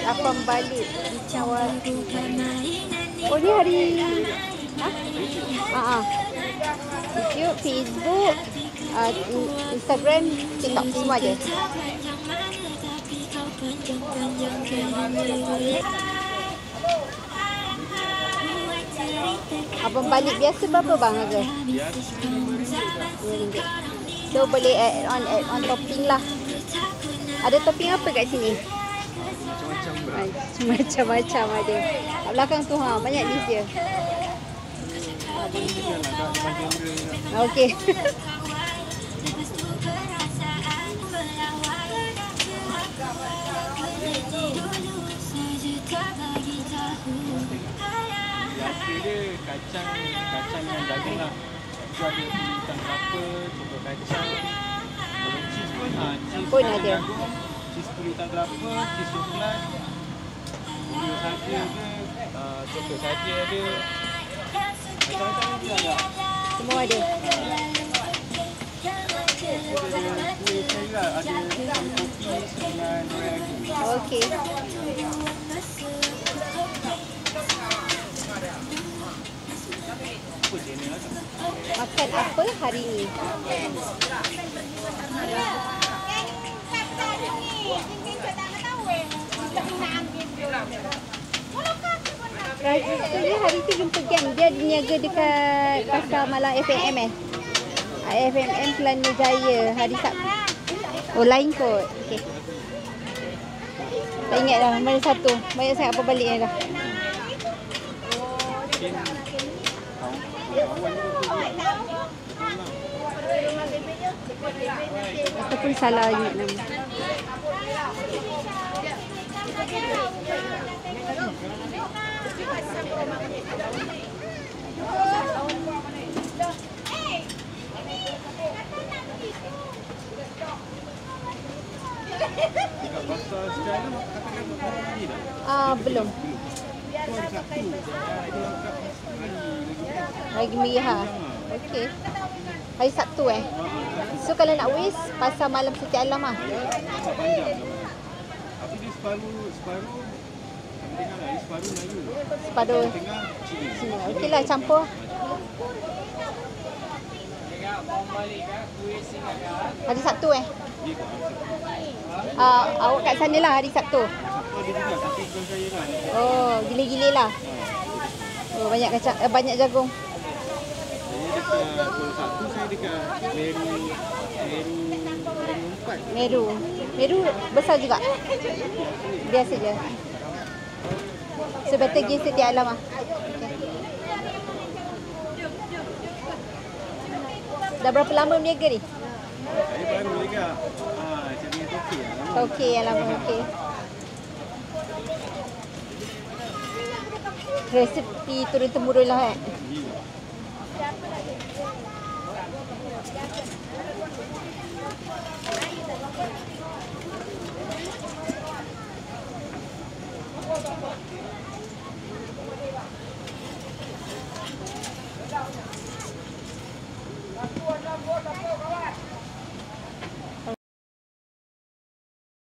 Abang balik di Cawati. Oh, ni hari... YouTube, Facebook, Instagram, TikTok, semua je. Abang balik biasa berapa bang harga? RM2. So boleh add on topping lah. Ada topping apa kat sini? Macam-macam ada. Kat belakang tu banyak list dia. Okey. Biasa dia kacang yang daging lah. Tu ada ikan kelapa, contoh kacang. Kalau cheese pun cheese pun ada. Cheese kulit ikan kelapa, cheese coklat. Oreo saja ada, coklat saja ada. Macam-macam dia ada. Semua ada. Ada kuih saya lah, ada kopi dengan lagi. Okey. Makan apa hari ni? Rasanya hari tu jumpa geng. Dia niaga dekat Pasar Malang FMM FMM Kelana Jaya hari Sabtu. Oh, lain kot. Okey. Tak ingat dah mana satu. Banyak sangat apa balik dah. Ataupun salah ingat nama. Belum. Lagi meriah. Okey. Hari Sabtu So kalau nak waste pasar malam Siti Alam Tapi dia separuh Melayu. Separuh sini. Okeylah campur. Hari Sabtu awak kat sana lah hari Sabtu. Oh, gila-gila lah. Oh, banyak kacang, banyak jagung. Sabtu saya dekat Meru besar juga. Biasa je. So better pergi Siti Alam Dah berapa lama berniaga ni? Saya baru juga. Jadi okey lah. Okey, lama okey. Resepi turun-temurun lah